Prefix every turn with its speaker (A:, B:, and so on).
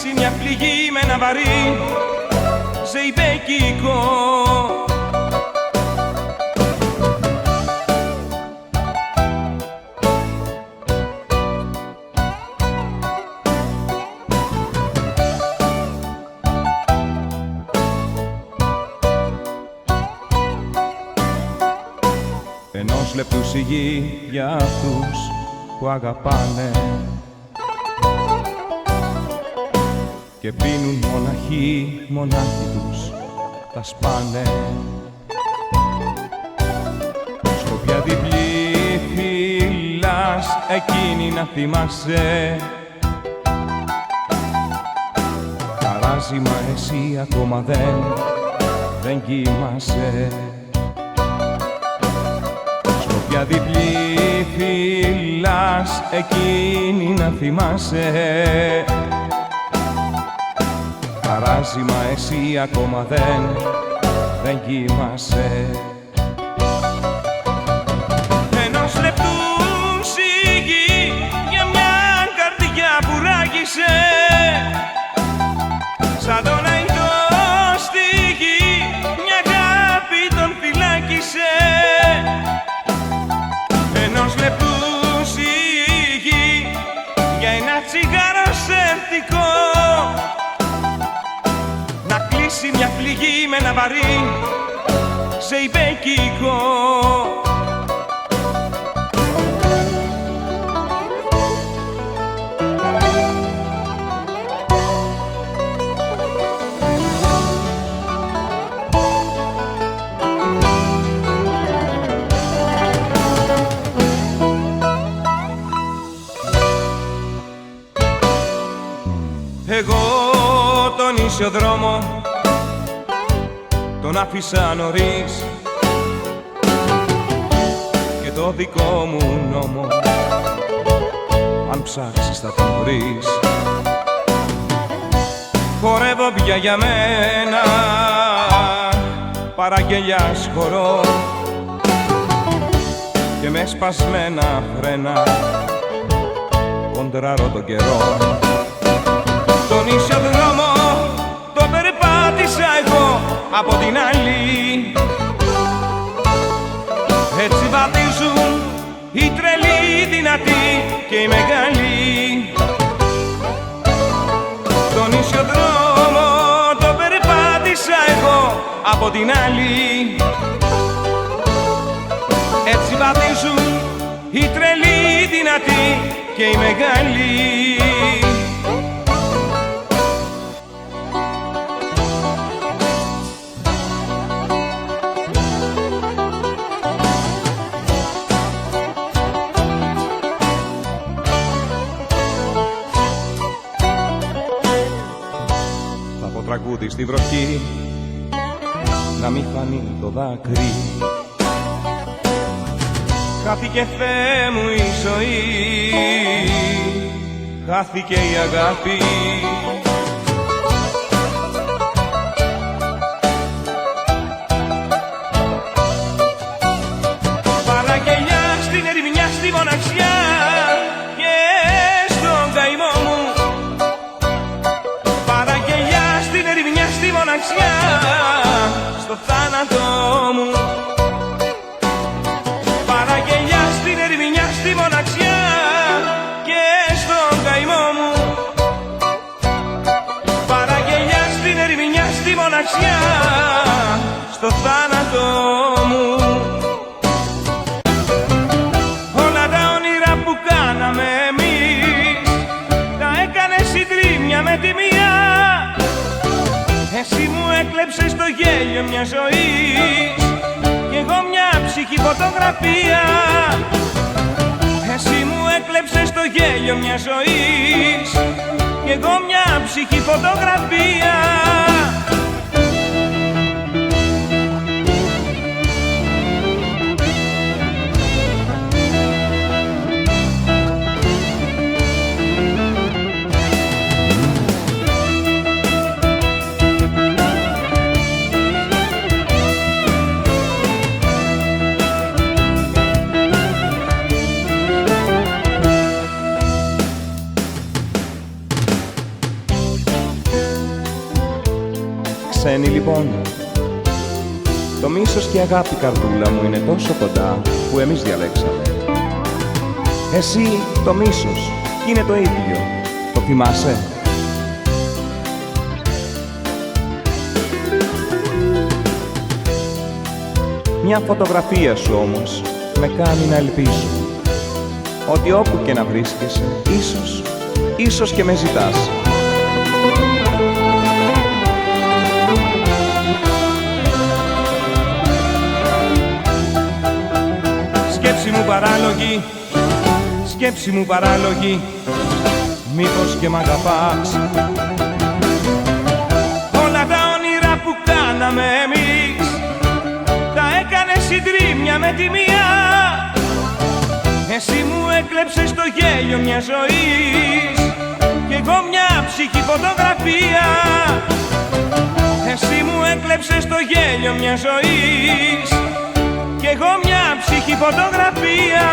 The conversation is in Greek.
A: κλείσει μια πληγή με ένα βαρύ ζεϊμπέκικο. Ενός λεπτού σιγή για αυτούς που αγαπάνε και πίνουν μονάχοι τους τα σπάνε. Σκοπιά διπλή φυλάς εκείνη να θυμάσαι, χαράζει μα εσύ ακόμα δεν κοιμάσαι. Για διπλή φυλάς εκείνη να θυμάσαι, χαράζει μα εσύ ακόμα δεν κοιμάσαι. Ενός λεπτού σιγή για μια καρδιά που ράγισε, σαν τον αϊτό στη γη μια αγάπη τον φυλάκισε. Ενός λεπτού σιγή για ένα τσιγάρο σερτικό, να κλείσει μια πληγή με ένα βαρύ ζεϊμπέκικο. Εγώ τον ίσιο δρόμο τον άφησα νωρίς και το δικό μου νόμο αν ψάξεις θα τον βρεις. Χορεύω πια για μένα, παραγγελιά χορώ και με σπασμένα φρένα κοντράρω τον καιρό. Τον ίσιο δρόμο το περπάτησα εγώ από την άλλη, έτσι βαδίζουν οι τρελοί, οι δυνατοί και οι μεγάλοι. Τον ίσιο δρόμο το περπάτησα εγώ από την άλλη, έτσι βαδίζουν οι τρελοί, οι δυνατοί και οι μεγάλοι. Τραγούδι στη βροχή να μην φανεί το δάκρυ. Χάθηκε Θεέ μου η ζωή, χάθηκε η αγάπη. Παραγγελιά στην ερημιά, στη μοναξιά και στον καημό μου. Στη μοναξιά, στο θάνατο μου. Παραγγελιά στην ερημιά, στη μοναξιά και στον καημό μου. Παραγγελιά στην ερημιά, στη μοναξιά, στο θάνατο μου. Όλα τα όνειρα που κάναμε εμείς τα έκανε συντρίμμια με τη μία. Εσύ μου έκλεψες το γέλιο μια ζωής κι εγώ μια ψυχή φωτογραφία. Εσύ μου έκλεψες το γέλιο μια ζωής κι εγώ μια ψυχή φωτογραφία. ξένη λοιπόν. Το μίσος και η αγάπη, καρδούλα μου, είναι τόσο κοντά που εμείς διαλέξαμε. Εσύ το μίσος κι είναι το ίδιο. Το θυμάσαι? Μια φωτογραφία σου όμως με κάνει να ελπίζω ότι όπου και να βρίσκεσαι, ίσως και με ζητάς. Σκέψη μου παράλογη, μήπως και μ' αγαπάς? Όλα τα όνειρα που κάναμε εμείς τα έκανες συντρίμμια με τη μία. Εσύ μου έκλεψες το γέλιο μια ζωής κι εγώ μια ψυχή φωτογραφία. Εσύ μου έκλεψες το γέλιο μια ζωής κι εγώ μια ψυχή φωτογραφία.